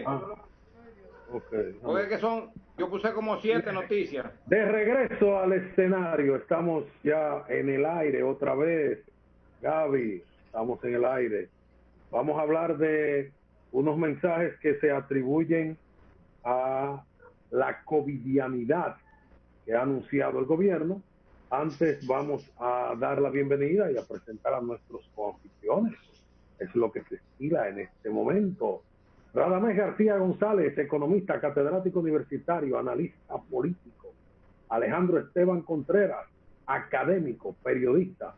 Ah, ok. Porque que yo puse como 7 noticias. De regreso al escenario, estamos ya en el aire otra vez. Gaby, estamos en el aire. Vamos a hablar de unos mensajes que se atribuyen a la covidianidad que ha anunciado el gobierno. Antes vamos a dar la bienvenida y a presentar a nuestros coanfitriones. Es lo que se estila en este momento. Radamés García González, economista, catedrático universitario, analista político. Alejandro Esteban Contreras, académico, periodista,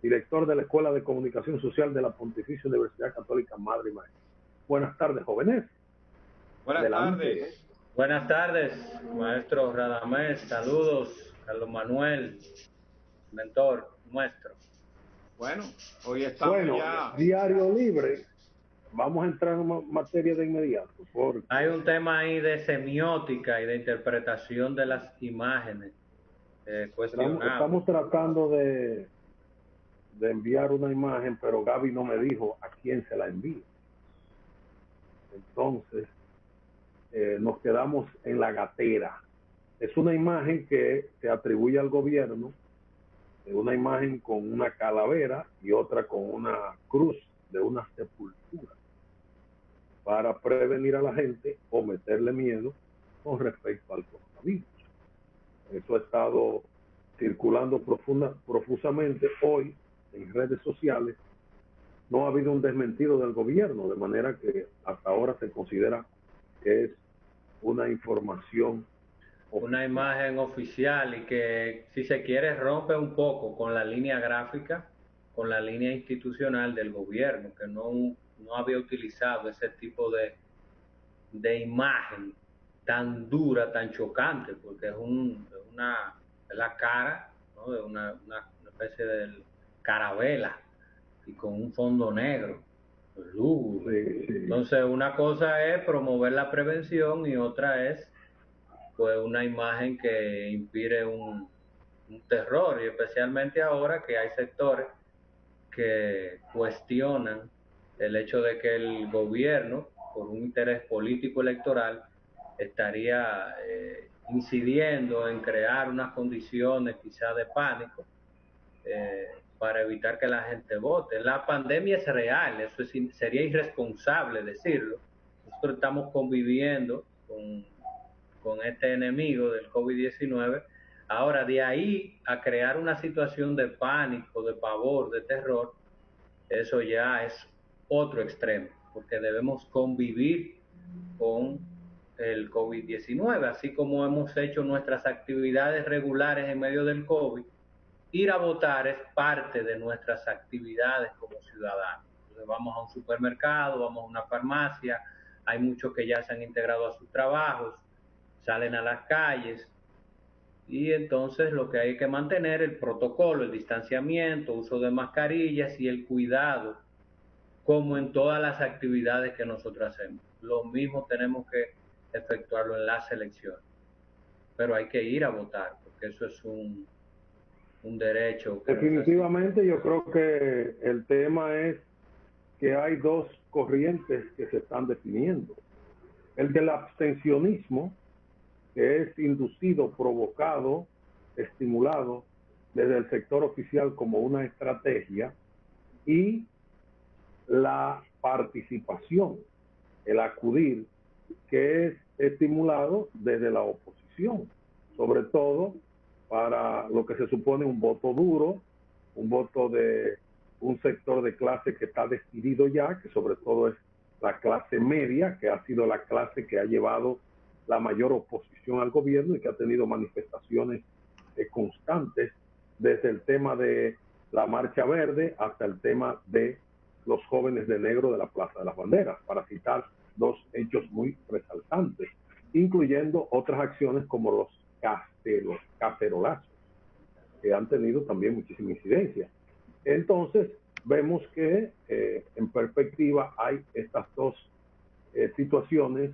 director de la Escuela de Comunicación Social de la Pontificia Universidad Católica Madre y Maestra. Buenas tardes, jóvenes. Buenas tardes. Buenas tardes, maestro Radamés. Saludos, Carlos Manuel, mentor nuestro. Bueno, hoy estamos ya. Diario Libre. Vamos a entrar en materia de inmediato. Porque hay un tema ahí de semiótica y de interpretación de las imágenes. Estamos tratando de enviar una imagen, pero Gaby no me dijo a quién se la envíe. Entonces, nos quedamos en la gatera. Es una imagen que se atribuye al gobierno, una imagen con una calavera y otra con una cruz de una sepultura, para prevenir a la gente o meterle miedo con respecto al coronavirus. Eso ha estado circulando profusamente hoy en redes sociales. No ha habido un desmentido del gobierno, de manera que hasta ahora se considera que es una información oficial. Una imagen oficial y que, si se quiere, rompe un poco con la línea gráfica, con la línea institucional del gobierno, que no había utilizado ese tipo de imagen tan dura, tan chocante, porque es la cara, ¿no?, de una especie de carabela y con un fondo negro, lúgubre. Sí. Entonces, una cosa es promover la prevención y otra es pues una imagen que inspire un terror, y especialmente ahora que hay sectores que cuestionan el hecho de que el gobierno, por un interés político electoral, estaría incidiendo en crear unas condiciones quizás de pánico para evitar que la gente vote. La pandemia es real, eso sería irresponsable decirlo. Nosotros estamos conviviendo con este enemigo del COVID-19. Ahora, de ahí a crear una situación de pánico, de pavor, de terror, eso ya es otro extremo, porque debemos convivir con el COVID-19, así como hemos hecho nuestras actividades regulares en medio del COVID. Ir a votar es parte de nuestras actividades como ciudadanos. Entonces, vamos a un supermercado, vamos a una farmacia, hay muchos que ya se han integrado a sus trabajos, salen a las calles, y entonces lo que hay que mantener el protocolo, el distanciamiento, uso de mascarillas y el cuidado, como en todas las actividades que nosotros hacemos. Lo mismo tenemos que efectuarlo en las elecciones, pero hay que ir a votar, porque eso es un derecho. Definitivamente yo creo que el tema es que hay dos corrientes que se están definiendo. El del abstencionismo, que es inducido, provocado, estimulado desde el sector oficial como una estrategia, y la participación, el acudir, que es estimulado desde la oposición, sobre todo para lo que se supone un voto duro, un voto de un sector de clase que está decidido ya, que sobre todo es la clase media, que ha sido la clase que ha llevado la mayor oposición al gobierno y que ha tenido manifestaciones constantes, desde el tema de la Marcha Verde hasta el tema de los jóvenes de negro de la Plaza de las Banderas, para citar dos hechos muy resaltantes, incluyendo otras acciones como los cacerolazos, que han tenido también muchísima incidencia. Entonces, vemos que en perspectiva hay estas dos situaciones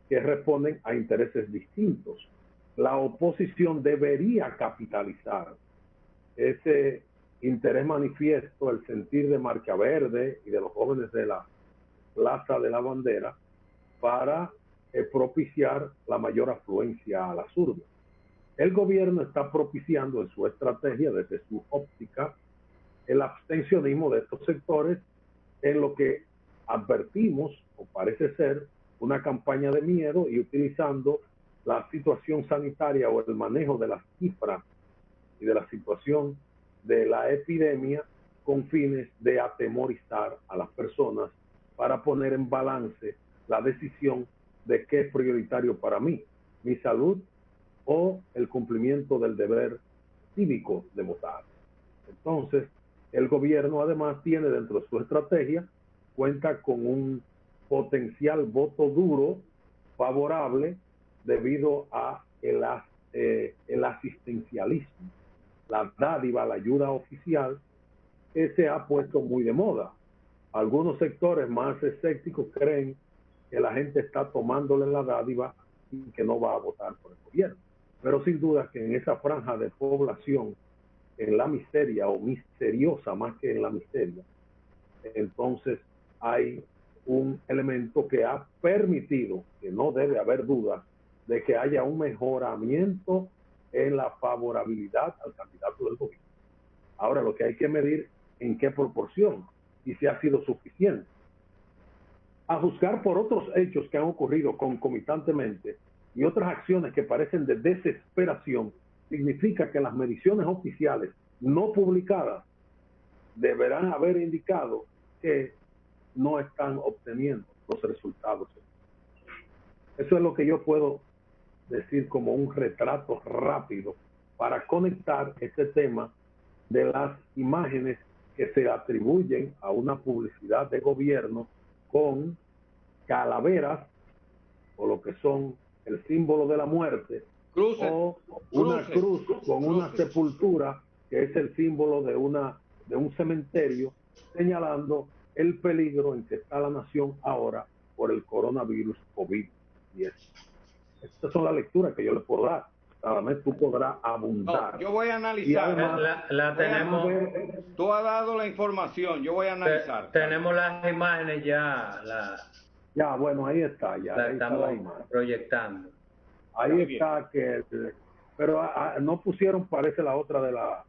que responden a intereses distintos. La oposición debería capitalizar ese interés manifiesto, el sentir de Marcha Verde y de los jóvenes de la Plaza de la Bandera, para propiciar la mayor afluencia a las urnas. El gobierno está propiciando en su estrategia, desde su óptica, el abstencionismo de estos sectores, en lo que advertimos, o parece ser, una campaña de miedo, y utilizando la situación sanitaria o el manejo de las cifras y de la situación de la epidemia con fines de atemorizar a las personas para poner en balance la decisión de qué es prioritario para mí, mi salud o el cumplimiento del deber cívico de votar. Entonces, el gobierno además tiene dentro de su estrategia, cuenta con un potencial voto duro favorable debido a el asistencialismo, la dádiva, la ayuda oficial, que se ha puesto muy de moda. Algunos sectores más escépticos creen que la gente está tomándole la dádiva y que no va a votar por el gobierno. Pero sin duda que en esa franja de población, en la miseria o misteriosa más que en la miseria, entonces hay un elemento que ha permitido, que no debe haber duda, de que haya un mejoramiento en la favorabilidad al candidato del gobierno. Ahora, lo que hay que medir en qué proporción y si ha sido suficiente. A juzgar por otros hechos que han ocurrido concomitantemente y otras acciones que parecen de desesperación, significa que las mediciones oficiales no publicadas deberán haber indicado que no están obteniendo los resultados. Eso es lo que yo puedo decir como un retrato rápido para conectar este tema de las imágenes que se atribuyen a una publicidad de gobierno con calaveras o lo que son el símbolo de la muerte, o una cruz con una sepultura que es el símbolo de un cementerio, señalando el peligro en que está la nación ahora por el coronavirus COVID-19. Estas son las lecturas que yo le puedo dar. Cada vez tú podrás abundar. No, yo voy a analizar. La tenemos. Tú has dado la información, yo voy a analizar. Tenemos las imágenes ya. Ya, bueno, ahí está. Ya la ahí estamos está la proyectando. Ahí está que... Pero no pusieron, parece, la otra de la...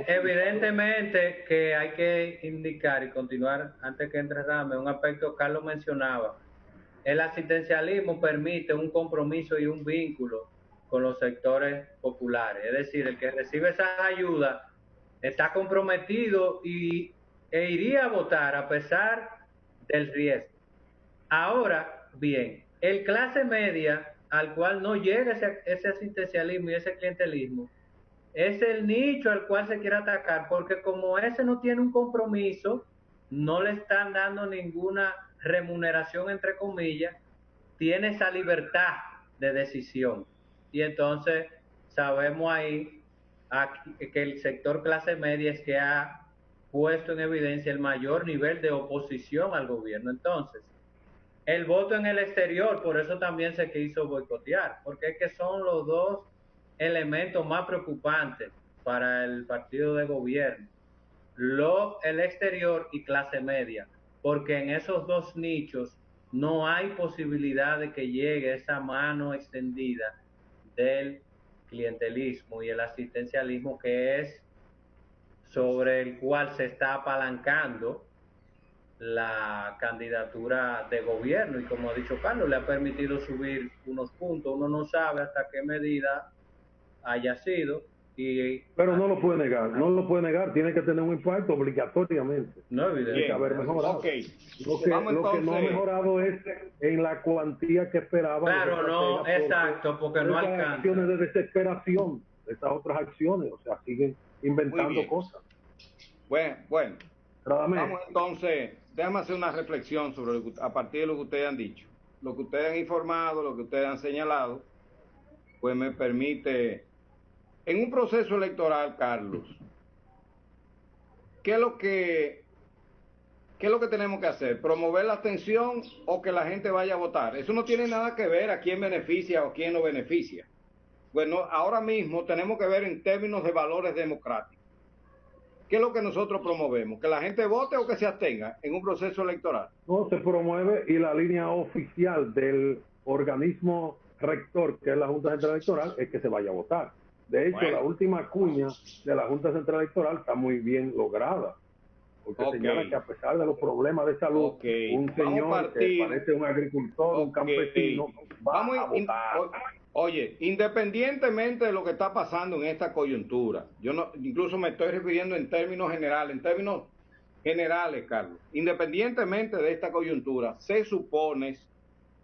Evidentemente que hay que indicar y continuar antes que entre Rame un aspecto que Carlos mencionaba. El asistencialismo permite un compromiso y un vínculo con los sectores populares. Es decir, el que recibe esas ayudas está comprometido e iría a votar a pesar del riesgo. Ahora, bien, el clase media al cual no llega ese asistencialismo y ese clientelismo, es el nicho al cual se quiere atacar, porque como ese no tiene un compromiso, no le están dando ninguna remuneración, entre comillas, tiene esa libertad de decisión. Y entonces sabemos ahí que el sector clase media es que ha puesto en evidencia el mayor nivel de oposición al gobierno. Entonces, el voto en el exterior, por eso también se quiso boicotear, porque es que son los dos elementos más preocupantes para el partido de gobierno, el exterior y clase media, porque en esos dos nichos no hay posibilidad de que llegue esa mano extendida del clientelismo y el asistencialismo, que es sobre el cual se está apalancando la candidatura de gobierno, y como ha dicho Carlos, le ha permitido subir unos puntos. Uno no sabe hasta qué medida haya sido, pero no lo puede negar, tiene que tener un impacto obligatoriamente. No, evidentemente. Tiene que haber mejorado. Okay. Lo que no ha mejorado es en la cuantía que esperaba. Claro, no, exacto, porque no alcanza. Acciones de desesperación, estas otras acciones, o sea, siguen inventando cosas. Bueno, vamos entonces, déjame hacer una reflexión sobre a partir de lo que ustedes han dicho. Lo que ustedes han informado, lo que ustedes han señalado, pues me permite, en un proceso electoral, Carlos, ¿qué es lo que tenemos que hacer? ¿Promover la abstención o que la gente vaya a votar? Eso no tiene nada que ver a quién beneficia o quién no beneficia. Bueno, ahora mismo tenemos que ver en términos de valores democráticos. ¿qué es lo que nosotros promovemos? ¿Que la gente vote o que se abstenga en un proceso electoral? No, se promueve y la línea oficial del organismo rector, que es la Junta Central Electoral, es que se vaya a votar. De hecho, la última cuña de la Junta Central Electoral está muy bien lograda, porque señala que a pesar de los problemas de salud, un señor que parece un agricultor, un campesino, va a votar. Oye, independientemente de lo que está pasando en esta coyuntura, yo no, incluso me estoy refiriendo en términos generales, Carlos, independientemente de esta coyuntura, se supone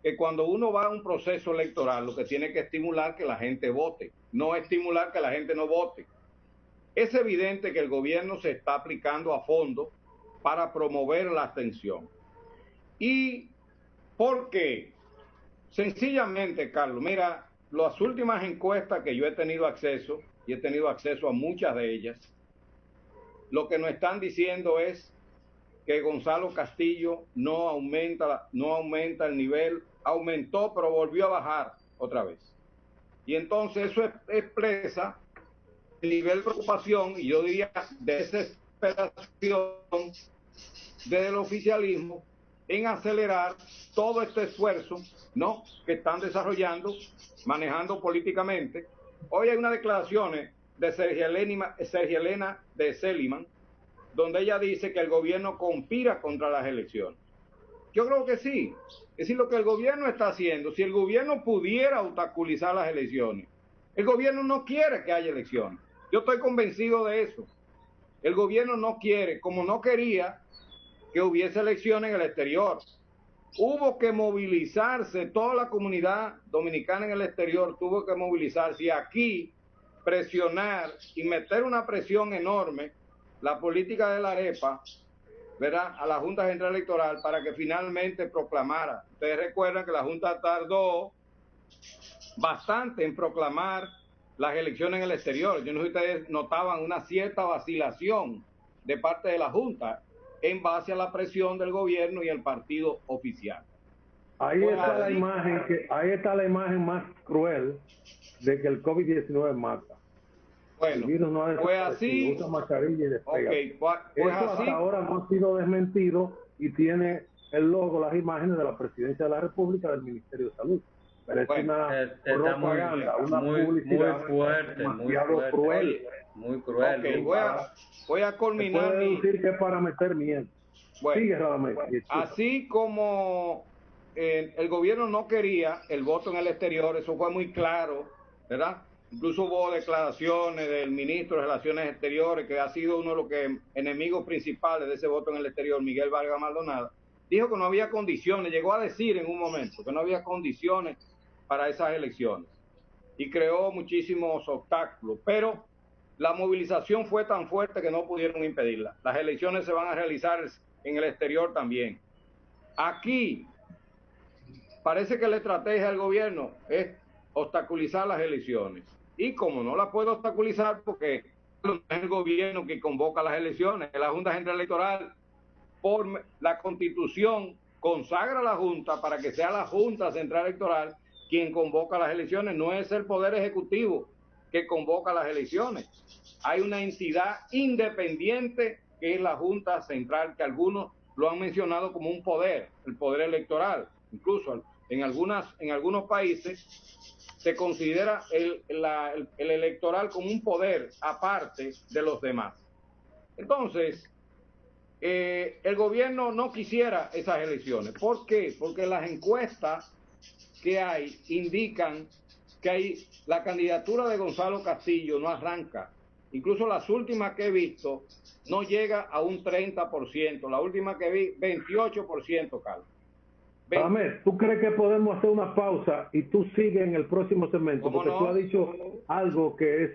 que cuando uno va a un proceso electoral, lo que tiene que estimular que la gente vote, no estimular que la gente no vote. Es evidente que el gobierno se está aplicando a fondo para promover la abstención. ¿Y por qué? Sencillamente, Carlos, mira, las últimas encuestas que yo he tenido acceso, y he tenido acceso a muchas de ellas, lo que nos están diciendo es que Gonzalo Castillo no aumenta el nivel, aumentó pero volvió a bajar otra vez. Y entonces eso expresa el nivel de preocupación, y yo diría desesperación del oficialismo en acelerar todo este esfuerzo, ¿no?, que están desarrollando, manejando políticamente. Hoy hay unas declaraciones de Sergia Elena de Seliman, donde ella dice que el gobierno conspira contra las elecciones. Yo creo que sí. Es decir, lo que el gobierno está haciendo, si el gobierno pudiera obstaculizar las elecciones, el gobierno no quiere que haya elecciones. Yo estoy convencido de eso. El gobierno no quiere, como no quería que hubiese elecciones en el exterior. Hubo que movilizarse, toda la comunidad dominicana en el exterior tuvo que movilizarse, y aquí presionar y meter una presión enorme, la política de la arepa, ¿verdad?, a la Junta Central Electoral para que finalmente proclamara. Ustedes recuerdan que la Junta tardó bastante en proclamar las elecciones en el exterior. Yo no sé si ustedes notaban una cierta vacilación de parte de la Junta en base a la presión del gobierno y el partido oficial. Ahí está la imagen más cruel de que el COVID-19 mata. Bueno, el virus no ha así, usa mascarilla y despega. Eso así, hasta ahora no ha sido desmentido y tiene el logo, las imágenes de la Presidencia de la República, del Ministerio de Salud. Pero es una propaganda, una publicidad muy fuerte, demasiado cruel. Muy cruel. Okay, voy a culminar. Puede decir que es para meter miedo. Bueno, sigue, Radamés. Así como el gobierno no quería el voto en el exterior, eso fue muy claro, ¿verdad? Incluso hubo declaraciones del ministro de Relaciones Exteriores, que ha sido uno de los enemigos principales de ese voto en el exterior, Miguel Vargas Maldonado. Dijo que no había condiciones, llegó a decir en un momento que no había condiciones para esas elecciones, y creó muchísimos obstáculos, pero la movilización fue tan fuerte que no pudieron impedirla. Las elecciones se van a realizar en el exterior también. Aquí parece que la estrategia del gobierno es obstaculizar las elecciones, y como no la puede obstaculizar porque no es el gobierno que convoca las elecciones, es la Junta Central Electoral. Por la Constitución consagra a la Junta para que sea la Junta Central Electoral quien convoca las elecciones, no es el Poder Ejecutivo que convoca las elecciones. Hay una entidad independiente que es la Junta Central, que algunos lo han mencionado como un poder, el poder electoral. Incluso en algunos países se considera el electoral como un poder aparte de los demás. Entonces, el gobierno no quisiera esas elecciones. ¿Por qué? Porque las encuestas que hay indican que la candidatura de Gonzalo Castillo no arranca. Incluso las últimas que he visto no llega a un 30%. La última que vi, 28%, Carlos. Ahmed, ¿tú crees que podemos hacer una pausa y tú sigues en el próximo segmento? Porque tú has dicho algo que es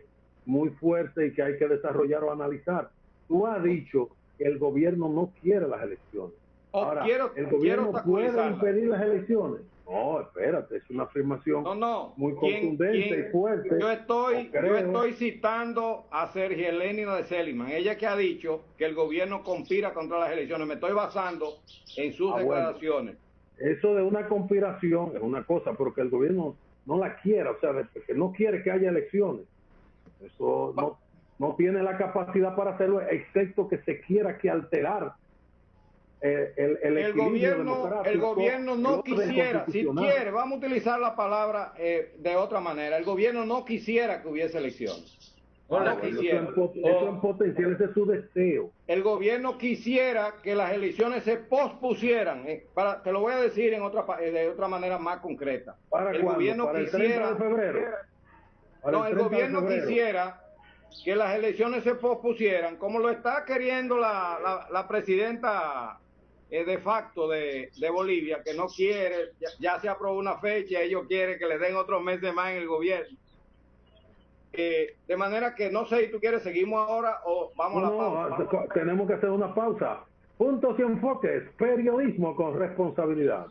muy fuerte y que hay que desarrollar o analizar. Tú has dicho que el gobierno no quiere las elecciones. Ahora, ¿el gobierno puede impedir las elecciones? No, espérate, es una afirmación muy contundente y fuerte. Yo estoy citando a Sergia Elena de Seliman, ella que ha dicho que el gobierno conspira contra las elecciones. Me estoy basando en sus declaraciones. Bueno, eso de una conspiración es una cosa, pero que el gobierno no la quiera, o sea, que no quiere que haya elecciones. Eso no tiene la capacidad para hacerlo, excepto que se quiera que alterar el gobierno no quisiera, si quiere, vamos a utilizar la palabra de otra manera, el gobierno no quisiera que hubiese elecciones. No quisiera. Eso en potencial, ese es su deseo. El gobierno quisiera que las elecciones se pospusieran, te lo voy a decir de otra manera más concreta. El gobierno quisiera, el 30 de febrero. El gobierno quisiera que las elecciones se pospusieran, como lo está queriendo la presidenta de facto de Bolivia, que no quiere, ya se aprobó una fecha, ellos quieren que le den otros meses más en el gobierno. De manera que no sé si tú quieres, seguimos ahora o vamos a la pausa. Tenemos que hacer una pausa. Puntos y enfoques, periodismo con responsabilidad.